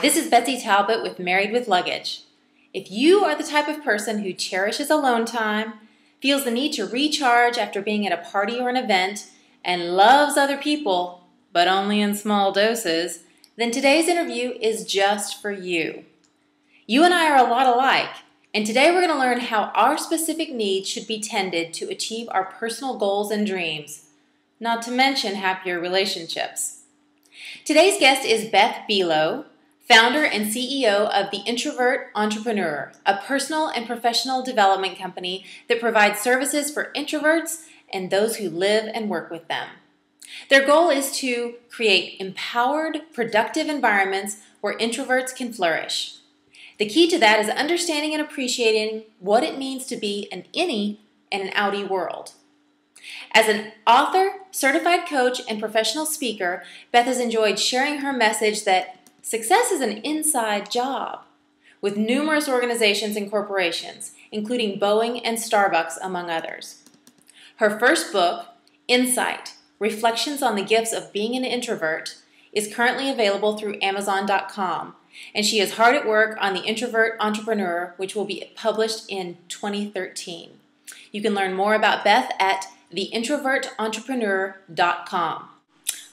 this is Betsy Talbot with Married with Luggage. If you are the type of person who cherishes alone time, feels the need to recharge after being at a party or an event, and loves other people, but only in small doses, then today's interview is just for you. You and I are a lot alike, and today we're going to learn how our specific needs should be tended to achieve our personal goals and dreams, not to mention happier relationships. Today's guest is Beth Buelow, founder and CEO of the Introvert Entrepreneur, a personal and professional development company that provides services for introverts and those who live and work with them. Their goal is to create empowered, productive environments where introverts can flourish. The key to that is understanding and appreciating what it means to be an innie in an outie world. As an author, certified coach, and professional speaker, Beth has enjoyed sharing her message that success is an inside job, with numerous organizations and corporations, including Boeing and Starbucks, among others. Her first book, Insight: Reflections on the Gifts of Being an Introvert, is currently available through Amazon.com, and she is hard at work on the Introvert Entrepreneur, which will be published in 2013. You can learn more about Beth at theintrovertentrepreneur.com.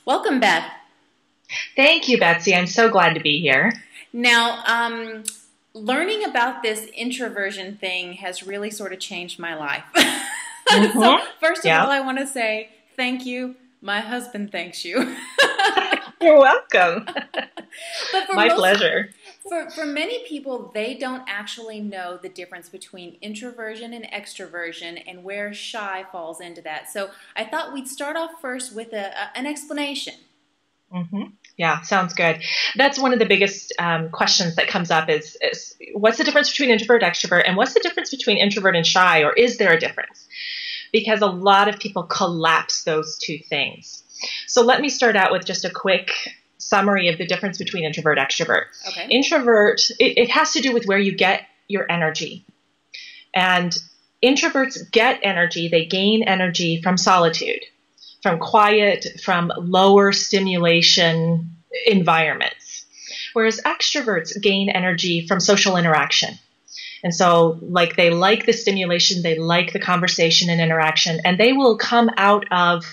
Welcome, Beth. Thank you, Betsy. I'm so glad to be here. Now, learning about this introversion thing has really sort of changed my life. So first of all, I want to say thank you. My husband thanks you. You're welcome. But My pleasure. For many people, they don't actually know the difference between introversion and extraversion and where shy falls into that. So I thought we'd start off first with an explanation. Yeah, sounds good. That's one of the biggest questions that comes up is what's the difference between introvert, extrovert, and what's the difference between introvert and shy, or is there a difference? Because a lot of people collapse those two things. So let me start out with just a quick summary of the difference between introvert, extrovert. Okay. Introvert, it has to do with where you get your energy. And introverts get energy, they gain energy from solitude, from quiet, from lower stimulation environments. Whereas extroverts gain energy from social interaction. And so they like the stimulation, they like the conversation and interaction, and they will come out of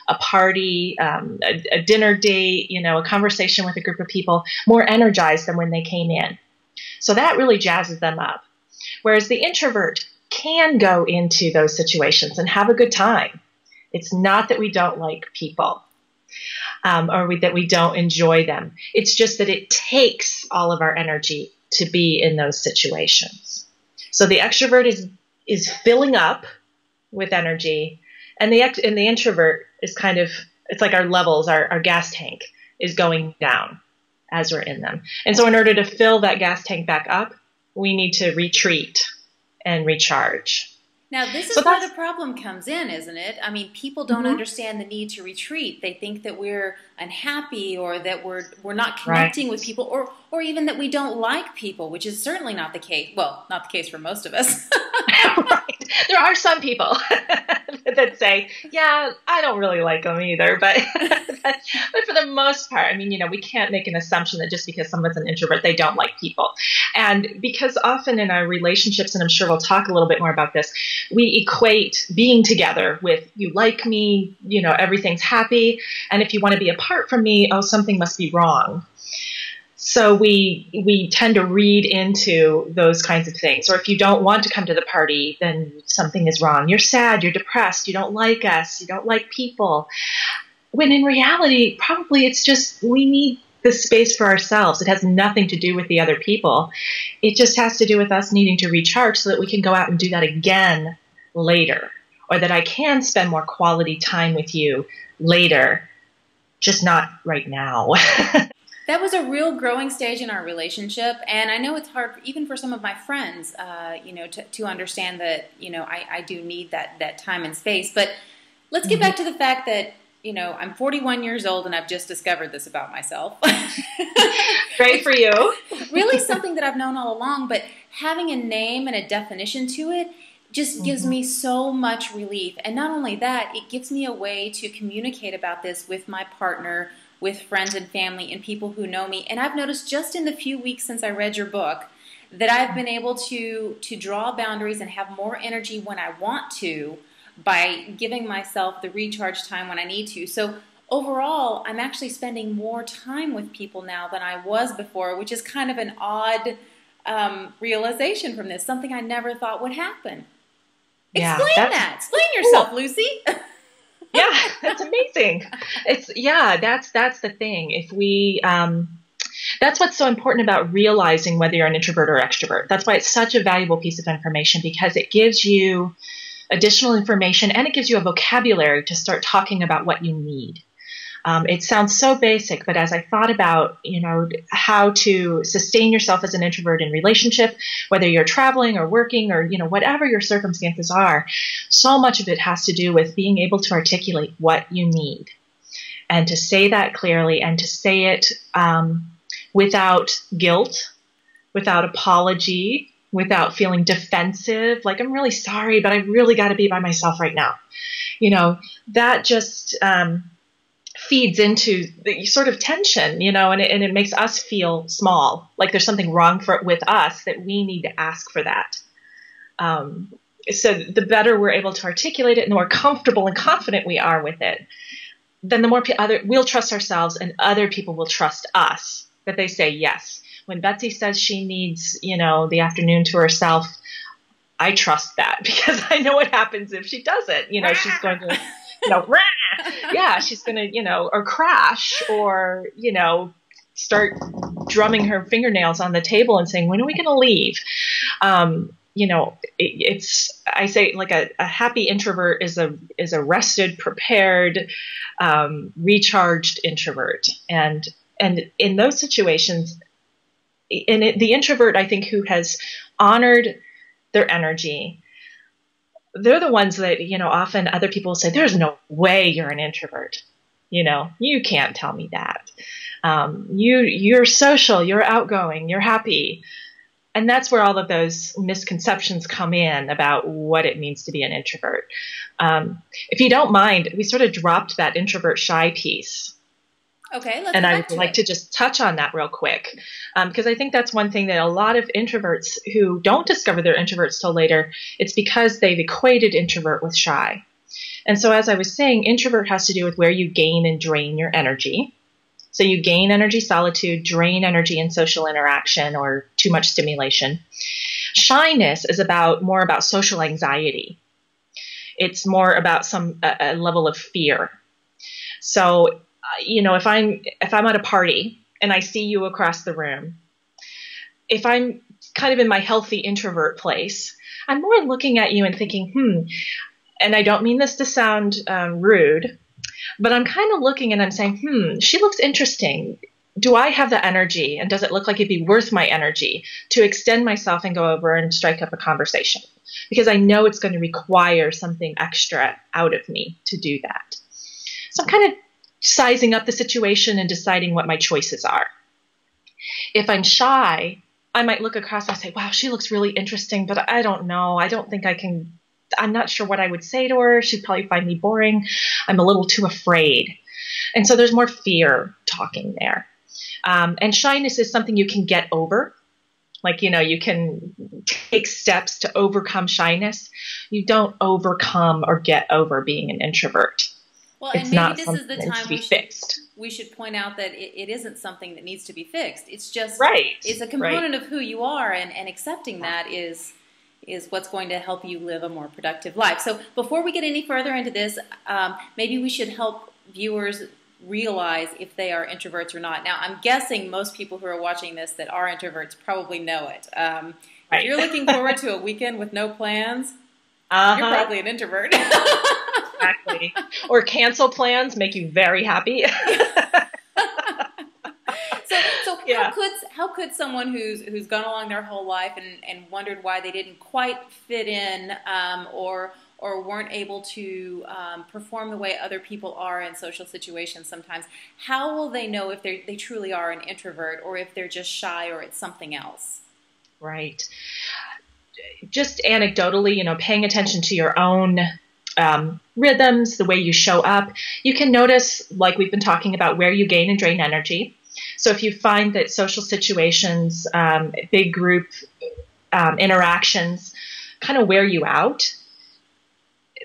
a party, a dinner date, a conversation with a group of people more energized than when they came in. So that really jazzes them up. Whereas the introvert can go into those situations and have a good time. It's not that we don't like people or that we don't enjoy them. It's just that it takes all of our energy to be in those situations. So the extrovert is filling up with energy, and the introvert is it's like our levels, our gas tank is going down as we're in them. And so in order to fill that gas tank back up, we need to retreat and recharge. Now, this is where the problem comes in, isn't it? I mean, people don't understand the need to retreat. They think that we're unhappy or that we're not connecting with people or even that we don't like people, which is certainly not the case. Well, not the case for most of us. Right. There are some people that say, yeah, I don't really like them either. But for the most part, I mean, we can't make an assumption that just because someone's an introvert, they don't like people. And because often in our relationships, and I'm sure we'll talk a little bit more about this, we equate being together with you like me, everything's happy. And if you want to be apart from me, oh, something must be wrong. So we tend to read into those kinds of things. Or if you don't want to come to the party, then something is wrong. You're sad, you're depressed, you don't like us, you don't like people. When in reality, probably it's just we need the space for ourselves. It has nothing to do with the other people. It just has to do with us needing to recharge so that we can go out and do that again later, or that I can spend more quality time with you later, just not right now. That was a real growing stage in our relationship, and I know it's hard even for some of my friends, to understand that, I do need that time and space. But let's get back to the fact that, I'm 41 years old and I've just discovered this about myself. Great for you. Really something that I've known all along, but having a name and a definition to it just gives me so much relief. And not only that, it gives me a way to communicate about this with my partner with friends and family and people who know me. And I've noticed just in the few weeks since I read your book that I've been able to draw boundaries and have more energy when I want to by giving myself the recharge time when I need to. So overall, I'm actually spending more time with people now than I was before, which is kind of an odd realization from this, something I never thought would happen. Yeah, Explain that. Explain yourself, cool. Lucy. Yeah, that's amazing. That's the thing. If we, that's what's so important about realizing whether you're an introvert or extrovert. That's why it's such a valuable piece of information, because it gives you additional information and it gives you a vocabulary to start talking about what you need. It sounds so basic, but as I thought about, how to sustain yourself as an introvert in relationship, whether you're traveling or working or, whatever your circumstances are, so much of it has to do with being able to articulate what you need and to say that clearly and to say it without guilt, without apology, without feeling defensive, like I'm really sorry, but I really got to be by myself right now. That just feeds into the sort of tension, and it makes us feel small, like there's something wrong with us that we need to ask for that. So the better we're able to articulate it and the more comfortable and confident we are with it, then the more we'll trust ourselves and other people will trust us, that they say yes. When Betsy says she needs, the afternoon to herself, I trust that because I know what happens if she doesn't. She's going to, yeah, she's going to, or crash or, start drumming her fingernails on the table and saying, when are we going to leave? I say like a happy introvert is a rested, prepared, recharged introvert. And in those situations, the introvert, I think, who has honored their energy, they're the ones that, often other people say, there's no way you're an introvert. You can't tell me that. You're social, you're outgoing, you're happy. And that's where all of those misconceptions come in about what it means to be an introvert. If you don't mind, we sort of dropped that introvert shy piece. Okay, let's and I would like to just touch on that real quick, because I think that's one thing that a lot of introverts who don't discover they're introverts till later, it's because they've equated introvert with shy. And so as I was saying, introvert has to do with where you gain and drain your energy. So you gain energy, solitude, drain energy in social interaction or too much stimulation. Shyness is more about social anxiety. It's more about a level of fear. So if I'm at a party and I see you across the room, if I'm kind of in my healthy introvert place, I'm more looking at you and thinking, and I don't mean this to sound rude, but I'm kind of looking and I'm saying, she looks interesting. Do I have the energy? And does it look like it'd be worth my energy to extend myself and go over and strike up a conversation? Because I know it's going to require something extra out of me to do that. So I'm kind of sizing up the situation and deciding what my choices are. If I'm shy, I might look across and say, wow, she looks really interesting, but I don't know. I don't think I can. I'm not sure what I would say to her. She'd probably find me boring. I'm a little too afraid. And so there's more fear talking there. And shyness is something you can get over. Like, you can take steps to overcome shyness. You don't overcome or get over being an introvert. Well, it's and maybe not this something is the that needs time to be fixed. we should point out that it isn't something that needs to be fixed. It's just It's a component of who you are, and accepting that is what's going to help you live a more productive life. So before we get any further into this, maybe we should help viewers realize if they are introverts or not. Now, I'm guessing most people who are watching this that are introverts probably know it. If you're looking forward to a weekend with no plans, you're probably an introvert. Exactly. Or cancel plans make you very happy. So yeah. How could someone who's gone along their whole life and wondered why they didn't quite fit in or weren't able to perform the way other people are in social situations sometimes, how will they know if they truly are an introvert or if they're just shy or it's something else? Right. Just anecdotally, paying attention to your own rhythms, the way you show up. You can notice, like we've been talking about, where you gain and drain energy. So if you find that social situations, big group interactions kind of wear you out,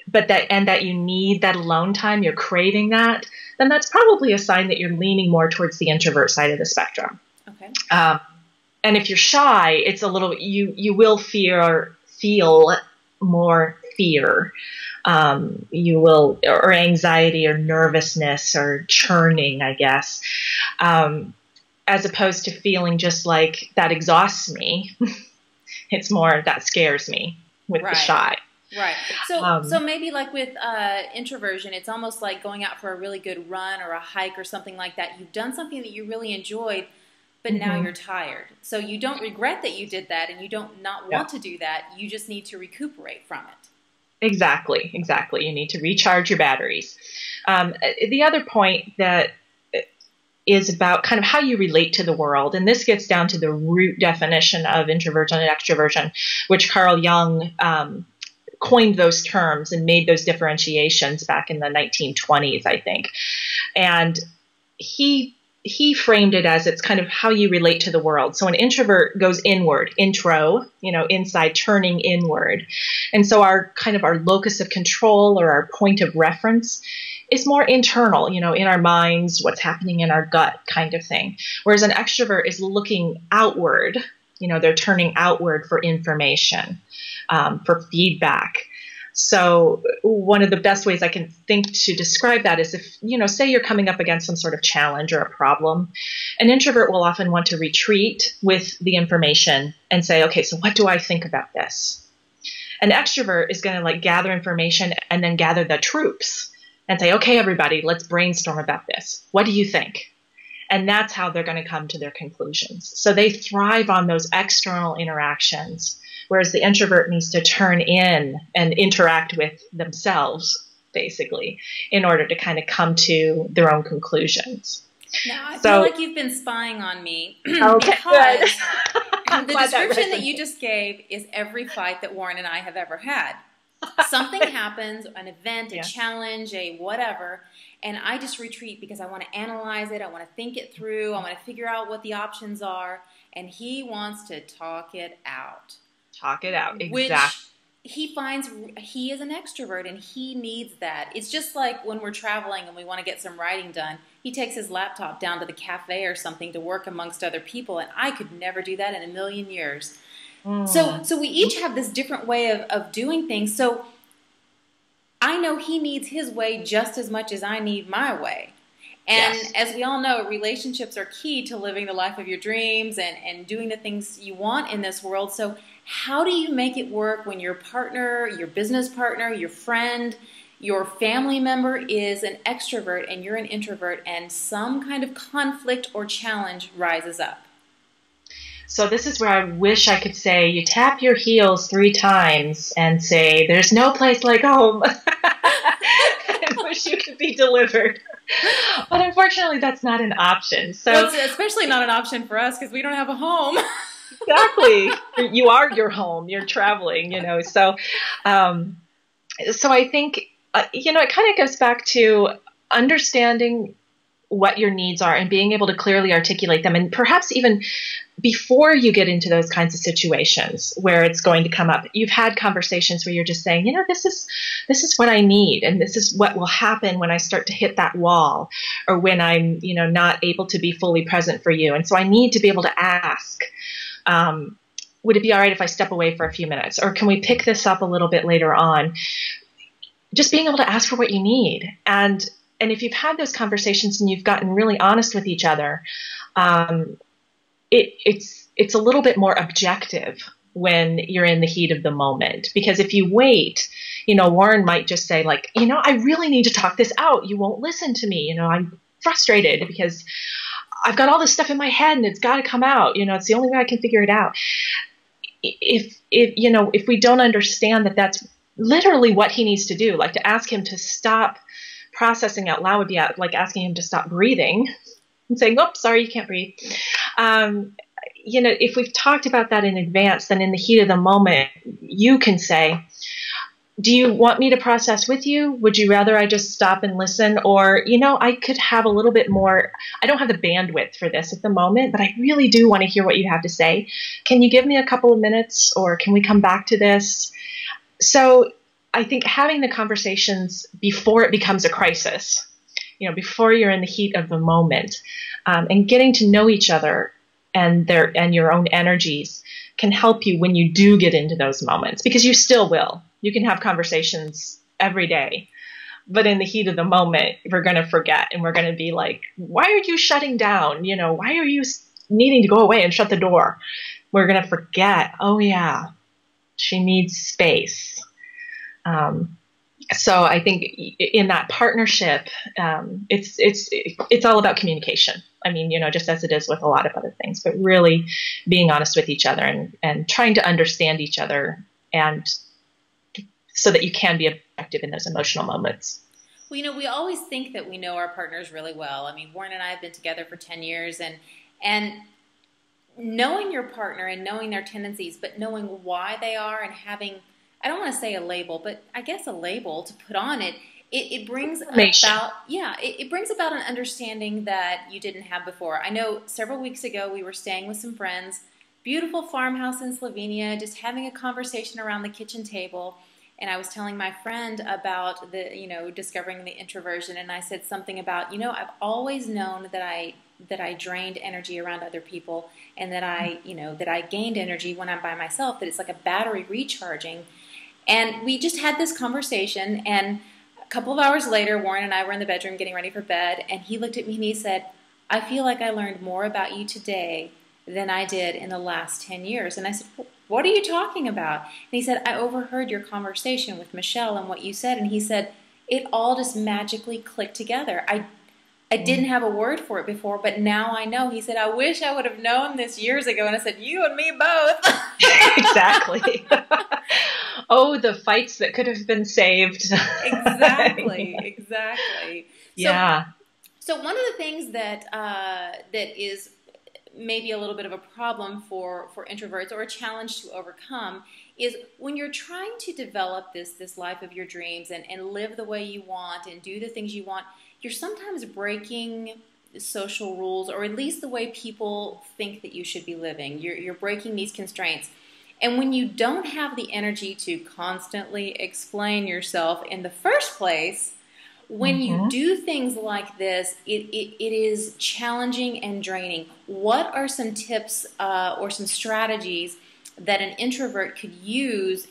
that you need that alone time, you're craving that, then that's probably a sign that you're leaning more towards the introvert side of the spectrum. Okay. And if you're shy, it's a little, you will feel more fear. You will, or anxiety or nervousness or churning, I guess, as opposed to feeling just like that exhausts me. It's more that scares me with the shy. Right. So maybe like with introversion, it's almost like going out for a really good run or a hike or something like that. You've done something that you really enjoyed, but now you're tired. So you don't regret that you did that, and you don't not want to do that. You just need to recuperate from it. Exactly. You need to recharge your batteries. The other point that is about kind of how you relate to the world, and this gets down to the root definition of introversion and extroversion, which Carl Jung coined those terms and made those differentiations back in the 1920s, I think. And he framed it as it's kind of how you relate to the world. So an introvert goes inward, intro, inside, turning inward. And so our locus of control or our point of reference is more internal, in our minds, what's happening in our gut kind of thing. Whereas an extrovert is looking outward, they're turning outward for information, for feedback. So one of the best ways I can think to describe that is if, say you're coming up against some sort of challenge or a problem, an introvert will often want to retreat with the information and say, okay, so what do I think about this? An extrovert is going to gather information and then gather the troops and say, okay, everybody, let's brainstorm about this. What do you think? And that's how they're going to come to their conclusions. So they thrive on those external interactions, whereas the introvert needs to turn in and interact with themselves, basically, in order to kind of come to their own conclusions. Now, I feel like you've been spying on me. Okay, good. The description that you just gave is every fight that Warren and I have ever had. Something happens, an event, a challenge, a whatever, and I just retreat because I want to analyze it, I want to think it through, I want to figure out what the options are, and he wants to talk it out. Talk it out, exactly. Which he finds he is an extrovert, and he needs that. It's just like when we're traveling and we want to get some writing done. He takes his laptop down to the cafe or something to work amongst other people, and I could never do that in a million years. So we each have this different way of doing things. So I know he needs his way just as much as I need my way. And as we all know, relationships are key to living the life of your dreams and doing the things you want in this world. So how do you make it work when your partner, your business partner, your friend, your family member is an extrovert and you're an introvert and some kind of conflict or challenge rises up? So this is where I wish I could say, you tap your heels 3 times and say, there's no place like home. I wish you could be delivered. But unfortunately, that's not an option. So well, it's especially not an option for us because we don't have a home. Exactly. You are your home. You're traveling, So, so I think, it kind of goes back to understanding what your needs are and being able to clearly articulate them. And perhaps even before you get into those kinds of situations where it's going to come up, you've had conversations where you're just saying, this is what I need. And this is what will happen when I start to hit that wall or when I'm, not able to be fully present for you. And so I need to be able to ask, would it be all right if I step away for a few minutes? Or can we pick this up a little bit later on? Just being able to ask for what you need. And if you've had those conversations and you've gotten really honest with each other, it's a little bit more objective when you're in the heat of the moment. Because if you wait, Warren might just say I really need to talk this out. You won't listen to me. I'm frustrated because I've got all this stuff in my head and it's got to come out. It's the only way I can figure it out. If we don't understand that that's literally what he needs to do, like to ask him to stop processing out loud would be like asking him to stop breathing and saying, "Oh, sorry, you can't breathe." If we've talked about that in advance, then in the heat of the moment, you can say, do you want me to process with you? Would you rather I just stop and listen? Or, I could have a little bit more. I don't have the bandwidth for this at the moment, but I really do want to hear what you have to say. Can you give me a couple of minutes, or can we come back to this? So I think having the conversations before it becomes a crisis, before you're in the heat of the moment, and getting to know each other and your own energies can help you when you do get into those moments, because you still will. You can have conversations every day, but in the heat of the moment, we're going to forget, and we're going to be like, why are you shutting down? Why are you needing to go away and shut the door? We're going to forget, oh yeah, she needs space. So I think in that partnership, it's all about communication. I mean, just as it is with a lot of other things, but really being honest with each other and trying to understand each other, and so that you can be effective in those emotional moments. Well, we always think that we know our partners really well. I mean, Warren and I have been together for 10 years, and knowing your partner and knowing their tendencies, but knowing why they are, and having, I don't want to say a label, but I guess a label to put on it, it brings about, it brings about an understanding that you didn't have before. I know several weeks ago we were staying with some friends, beautiful farmhouse in Slovenia, just having a conversation around the kitchen table, and I was telling my friend about discovering the introversion, and I said something about, I've always known that I drained energy around other people, and that I gained energy when I'm by myself, that it's like a battery recharging. And we just had this conversation, and a couple of hours later, Warren and I were in the bedroom getting ready for bed, and he looked at me and he said, I feel like I learned more about you today than I did in the last 10 years. And I said, what are you talking about? And he said, I overheard your conversation with Michelle and what you said. And he said, it all just magically clicked together. I didn't have a word for it before, but now I know. He said, I wish I would have known this years ago. And I said, you and me both. Exactly. Oh, the fights that could have been saved. Exactly. Yeah. So one of the things that is maybe a little bit of a problem for introverts, or a challenge to overcome, is when you're trying to develop this life of your dreams and live the way you want and do the things you want, you're sometimes breaking social rules, or at least the way people think that you should be living. You're breaking these constraints. And when you don't have the energy to constantly explain yourself in the first place, when you do things like this, it is challenging and draining. What are some tips or some strategies that an introvert could use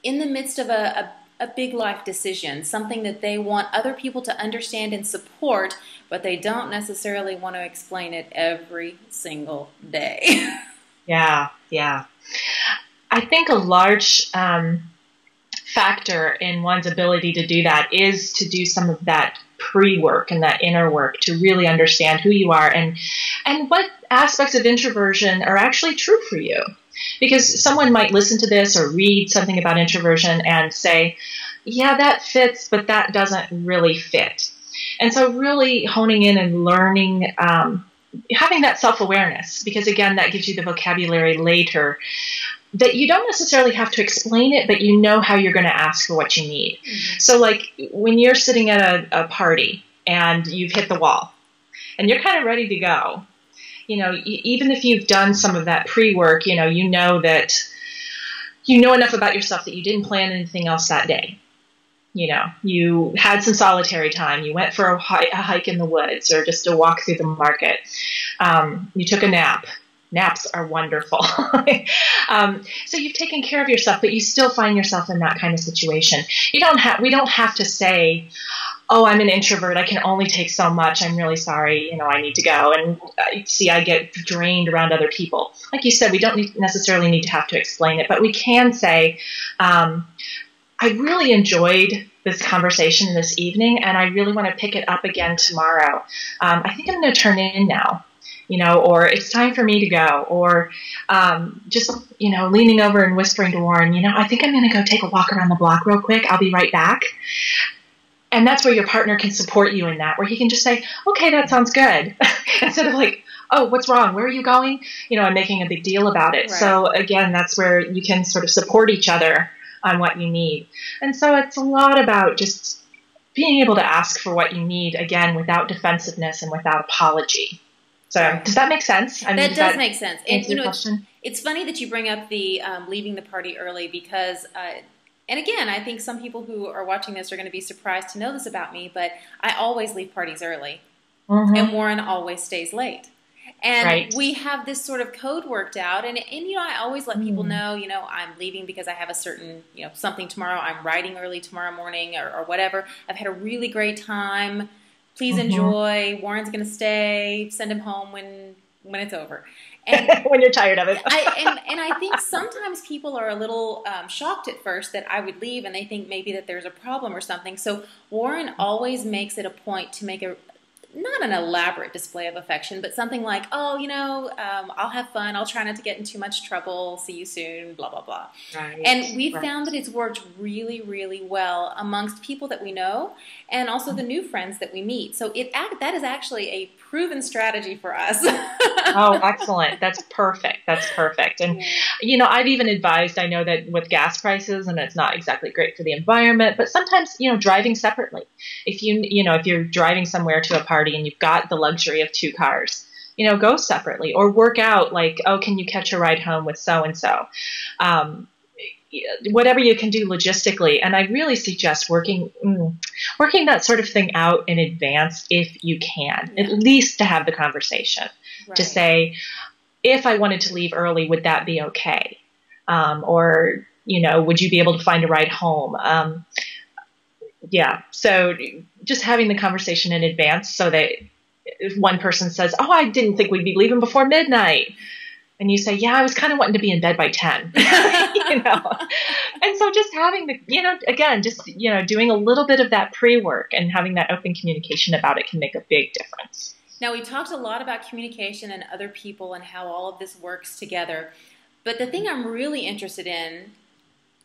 in the midst of a big life decision, something that they want other people to understand and support, but they don't necessarily want to explain it every single day? Yeah. I think a large factor in one's ability to do that is to do some of that pre-work and that inner work to really understand who you are and what aspects of introversion are actually true for you. Because someone might listen to this or read something about introversion and say, yeah, that fits, but that doesn't really fit. And so really honing in and learning, having that self-awareness, because again, that gives you the vocabulary later that you don't necessarily have to explain it, but you know how you're going to ask for what you need. So like when you're sitting at a party and you've hit the wall and you're kind of ready to go, even if you've done some of that pre-work, you know enough about yourself that you didn't plan anything else that day. You had some solitary time. You went for a hike in the woods or just a walk through the market. You took a nap. Naps are wonderful. So you've taken care of yourself, but you still find yourself in that kind of situation. We don't have to say, oh, I'm an introvert. I can only take so much. I'm really sorry. I need to go. And I get drained around other people. Like you said, we don't necessarily need to have to explain it, but we can say, I really enjoyed this conversation this evening, and I really want to pick it up again tomorrow. I think I'm going to turn in now. Or it's time for me to go, or just, leaning over and whispering to Warren, I think I'm going to go take a walk around the block real quick. I'll be right back. And that's where your partner can support you in that, where he can just say, okay, that sounds good. Instead of like, oh, what's wrong? Where are you going? And making a big deal about it. Right. So again, that's where you can sort of support each other on what you need. And so it's a lot about just being able to ask for what you need, again, without defensiveness and without apology. So does that make sense? I mean, that does make sense. And you know, question? It's funny that you bring up the leaving the party early because, and again, I think some people who are watching this are going to be surprised to know this about me, but I always leave parties early, and Warren always stays late. And we have this sort of code worked out, and you know, I always let people know, you know, I'm leaving because I have a certain, you know, something tomorrow. I'm writing early tomorrow morning or whatever. I've had a really great time. Please enjoy. Warren's going to stay. Send him home when it's over. And when you're tired of it. I think sometimes people are a little shocked at first that I would leave, and they think maybe that there's a problem or something. So Warren always makes it a point to make not an elaborate display of affection, but something like, oh, you know, I'll have fun. I'll try not to get in too much trouble. See you soon, blah, blah, blah. And we've found that it's worked really, really well amongst people that we know and also the new friends that we meet. So that is actually a proven strategy for us. Oh, excellent. That's perfect. That's perfect. And, you know, I've even advised, I know that with gas prices, and it's not exactly great for the environment, but sometimes, you know, driving separately. If if you're driving somewhere to a party and you've got the luxury of 2 cars, you know, go separately or work out like, oh, can you catch a ride home with so-and-so? Whatever you can do logistically. And I really suggest working that sort of thing out in advance if you can, at least to have the conversation, to say, if I wanted to leave early, would that be okay? Or, you know, would you be able to find a ride home? So just having the conversation in advance so that if one person says, oh, I didn't think we'd be leaving before midnight. And you say, yeah, I was kind of wanting to be in bed by 10, you know? And so just having doing a little bit of that pre-work and having that open communication about it can make a big difference. Now, we talked a lot about communication and other people and how all of this works together. But the thing I'm really interested in,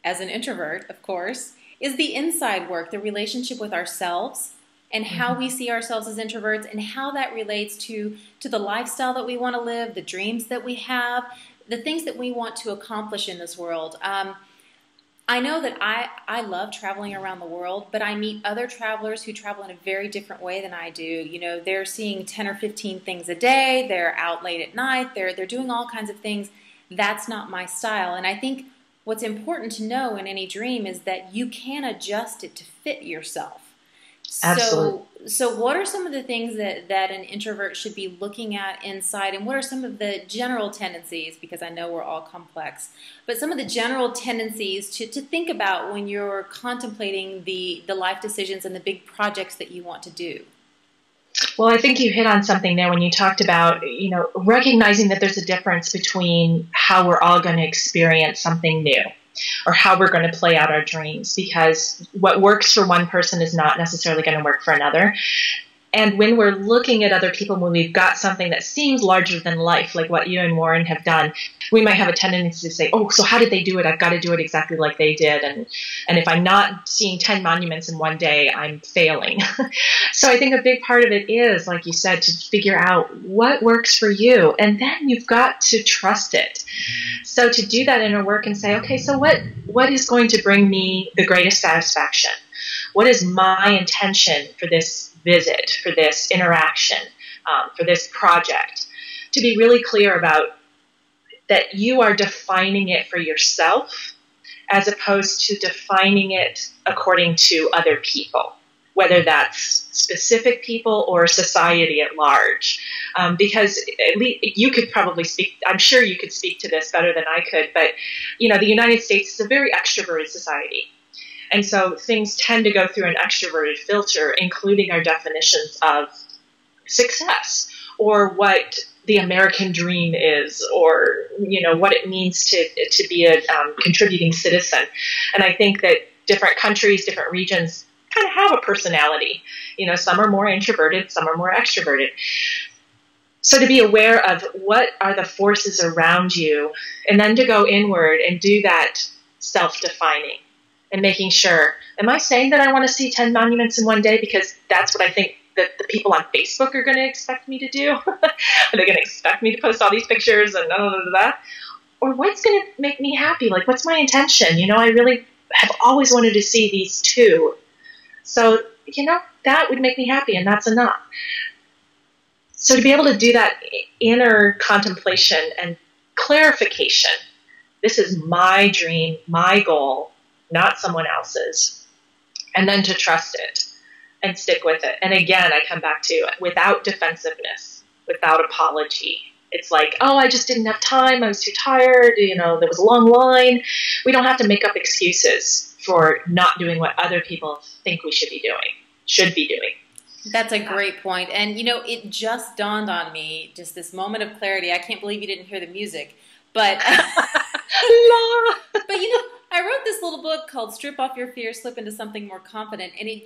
as an introvert, of course, is the inside work, the relationship with ourselves and how we see ourselves as introverts and how that relates to the lifestyle that we want to live, the dreams that we have, the things that we want to accomplish in this world. I know that I love traveling around the world, but I meet other travelers who travel in a very different way than I do. You know, they're seeing 10 or 15 things a day. They're out late at night. They're doing all kinds of things. That's not my style. And I think what's important to know in any dream is that you can adjust it to fit yourself. Absolutely. So what are some of the things that an introvert should be looking at inside, and what are some of the general tendencies, because I know we're all complex, but some of the general tendencies to think about when you're contemplating the life decisions and the big projects that you want to do? Well, I think you hit on something there when you talked about, you know, recognizing that there's a difference between how we're all going to experience something new or how we're going to play out our dreams, because what works for one person is not necessarily going to work for another. And when we're looking at other people, when we've got something that seems larger than life, like what you and Warren have done, we might have a tendency to say, oh, so how did they do it? I've got to do it exactly like they did. And if I'm not seeing 10 monuments in one day, I'm failing. So I think a big part of it is, like you said, to figure out what works for you. And then you've got to trust it. So to do that inner work and say, okay, so what is going to bring me the greatest satisfaction? What is my intention for this visit, for this interaction, for this project? To be really clear about that you are defining it for yourself as opposed to defining it according to other people, whether that's specific people or society at large. Because at least you could probably speak, I'm sure you could speak to this better than I could, but you know, the United States is a very extroverted society. And so things tend to go through an extroverted filter, including our definitions of success or what the American dream is, or, you know, what it means to be a contributing citizen. And I think that different countries, different regions kind of have a personality. You know, some are more introverted, some are more extroverted. So to be aware of what are the forces around you, and then to go inward and do that self-defining. And making sure, am I saying that I want to see 10 monuments in one day because that's what I think that the people on Facebook are going to expect me to do? Are they going to expect me to post all these pictures and blah, blah, blah, blah? Or what's going to make me happy? Like, what's my intention? You know, I really have always wanted to see these two. So, that would make me happy, and that's enough. So to be able to do that inner contemplation and clarification, this is my dream, my goal, not someone else's, and then to trust it and stick with it. And again, I come back to without defensiveness, without apology. It's like, oh, I just didn't have time. I was too tired. There was a long line. We don't have to make up excuses for not doing what other people think we should be doing. That's a great point. And, it just dawned on me, just this moment of clarity. I can't believe you didn't hear the music. But, I wrote this little book called Strip Off Your Fear, Slip into Something More Confident. And I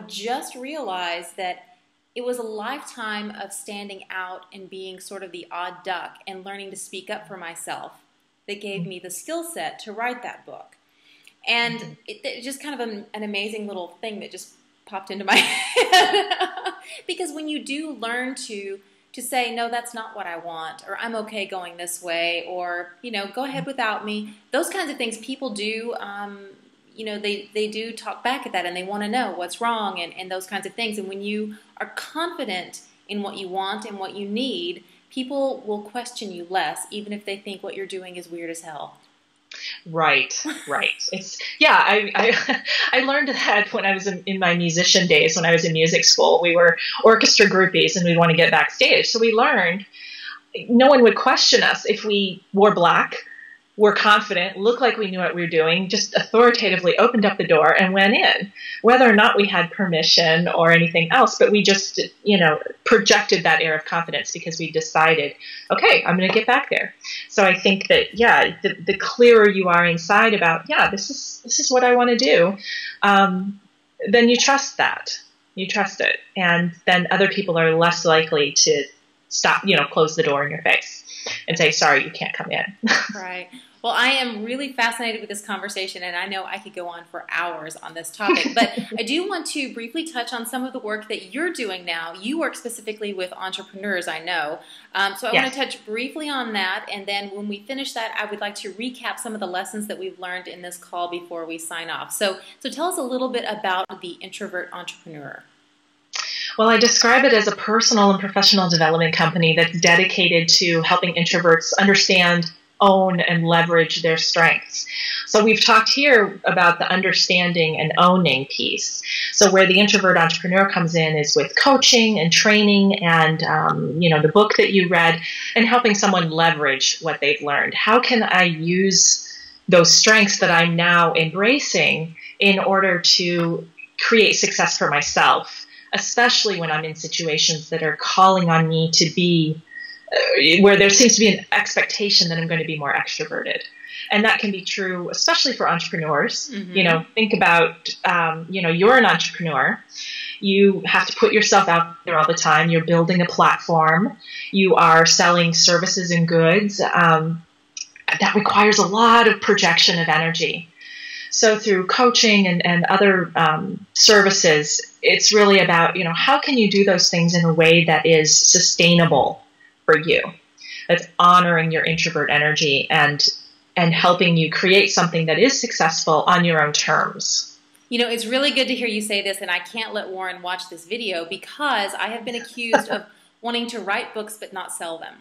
just realized that it was a lifetime of standing out and being sort of the odd duck and learning to speak up for myself that gave me the skill set to write that book. And it just kind of an amazing little thing that just popped into my head. Because when you do learn to say, no, that's not what I want, or I'm okay going this way, or, go ahead without me, those kinds of things people do, they do talk back at that, and they want to know what's wrong and those kinds of things. And when you are confident in what you want and what you need, people will question you less, even if they think what you're doing is weird as hell. Right. I learned that when I was in my musician days, when I was in music school. We were orchestra groupies, and we'd want to get backstage. So we learned no one would question us if we wore black, were confident, looked like we knew what we were doing, just authoritatively opened up the door and went in, whether or not we had permission or anything else. But we just, projected that air of confidence because we decided, okay, I'm going to get back there. So I think that, the clearer you are inside about, this is what I want to do, then you trust that. You trust it. And then other people are less likely to stop, close the door in your face and say, sorry, you can't come in. Right. Well, I am really fascinated with this conversation, and I know I could go on for hours on this topic, but I do want to briefly touch on some of the work that you're doing now. You work specifically with entrepreneurs, I know. So I want to touch briefly on that, and then when we finish that, I would like to recap some of the lessons that we've learned in this call before we sign off. So tell us a little bit about the introvert entrepreneur. Well, I describe it as a personal and professional development company that's dedicated to helping introverts understand, own, and leverage their strengths. So we've talked here about the understanding and owning piece. So where the introvert entrepreneur comes in is with coaching and training and, the book that you read, and helping someone leverage what they've learned. How can I use those strengths that I'm now embracing in order to create success for myself, especially when I'm in situations that are calling on me to be, where there seems to be an expectation that I'm going to be more extroverted. And that can be true, especially for entrepreneurs. Mm-hmm. Think about, you're an entrepreneur. You have to put yourself out there all the time. You're building a platform. You are selling services and goods. That requires a lot of projection of energy. So through coaching and other services, it's really about, how can you do those things in a way that is sustainable for you, that's honoring your introvert energy and helping you create something that is successful on your own terms. It's really good to hear you say this, and I can't let Warren watch this video because I have been accused of wanting to write books but not sell them.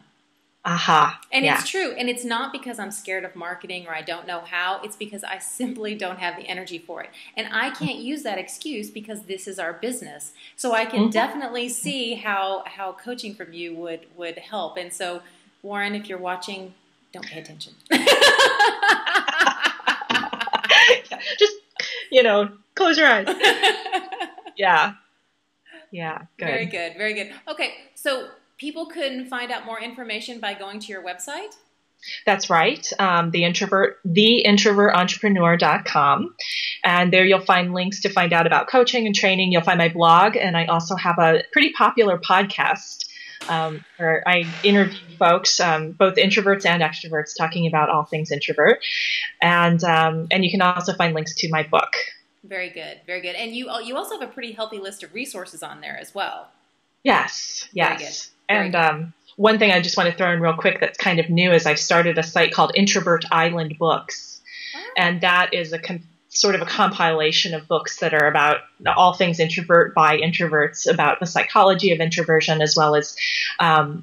And it's true. And it's not because I'm scared of marketing or I don't know how. It's because I simply don't have the energy for it. And I can't use that excuse because this is our business. So I can definitely see how coaching from you would help. And so, Warren, if you're watching, don't pay attention. Just, close your eyes. Yeah. Good. Very good. Very good. Okay. So people can find out more information by going to your website? That's right. theintrovertentrepreneur.com. And there you'll find links to find out about coaching and training. You'll find my blog. And I also have a pretty popular podcast where I interview folks, both introverts and extroverts, talking about all things introvert. And you can also find links to my book. Very good. Very good. And you also have a pretty healthy list of resources on there as well. Yes. Very good. And one thing I just want to throw in real quick that's kind of new is I've started a site called Introvert Island Books. And that is sort of a compilation of books that are about all things introvert by introverts, about the psychology of introversion, as well as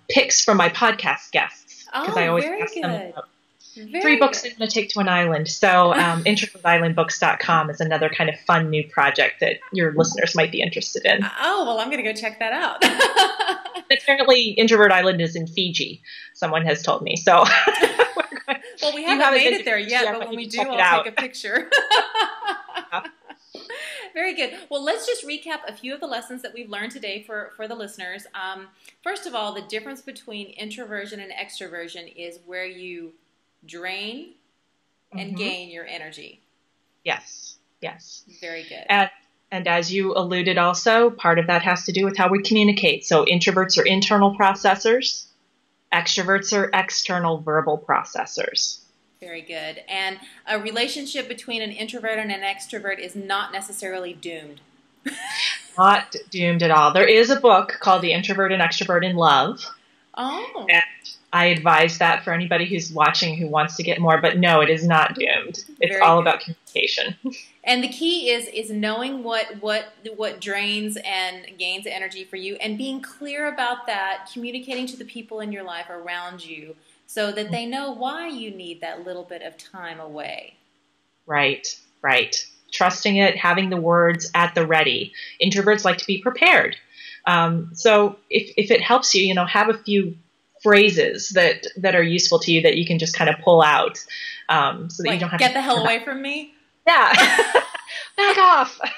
picks from my podcast guests. Because I always ask them about 3 books I'm going to take to an island. So introvertislandbooks.com is another kind of fun new project that your listeners might be interested in. Oh, well, I'm going to go check that out. Apparently, Introvert Island is in Fiji, someone has told me. So, well, we haven't made it there yet, but when we do, I'll take a picture. Very good. Well, let's just recap a few of the lessons that we've learned today for the listeners. First of all, the difference between introversion and extroversion is where you drain and gain your energy. Yes. Very good. And as you alluded also, part of that has to do with how we communicate. So introverts are internal processors. Extroverts are external verbal processors. Very good. And a relationship between an introvert and an extrovert is not necessarily doomed. Not doomed at all. There is a book called The Introvert and Extrovert in Love. Oh. And I advise that for anybody who's watching who wants to get more, but no, it is not doomed. It's all about communication. And the key is knowing what drains and gains energy for you, and being clear about that, communicating to the people in your life around you so that they know why you need that little bit of time away. Right. Trusting it, having the words at the ready. Introverts like to be prepared. So if it helps you, have a few phrases that are useful to you that you can just kind of pull out, so that you don't have to get the hell away from me. Yeah, back off. I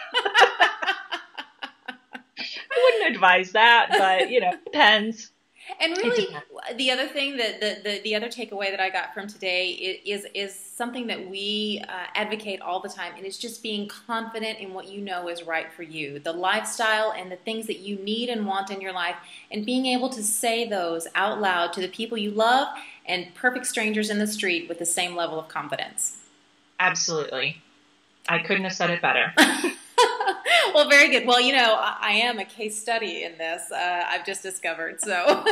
wouldn't advise that, but depends. And really, the other thing the other takeaway that I got from today is something that we advocate all the time, and it's just being confident in what you know is right for you, the lifestyle and the things that you need and want in your life, and being able to say those out loud to the people you love and perfect strangers in the street with the same level of confidence. Absolutely. I couldn't have said it better. Well, very good. Well, I am a case study in this. I've just discovered. So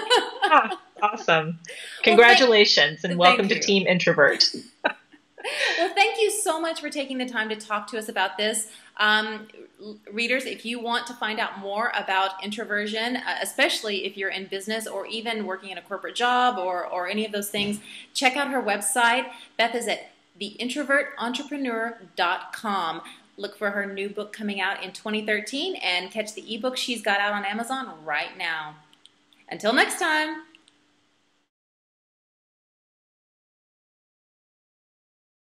awesome. Congratulations and welcome to Team Introvert. Well, thank you so much for taking the time to talk to us about this. Readers, if you want to find out more about introversion, especially if you're in business or even working in a corporate job or any of those things, check out her website. Beth is at theintrovertentrepreneur.com. Look for her new book coming out in 2013 and catch the ebook she's got out on Amazon right now. Until next time.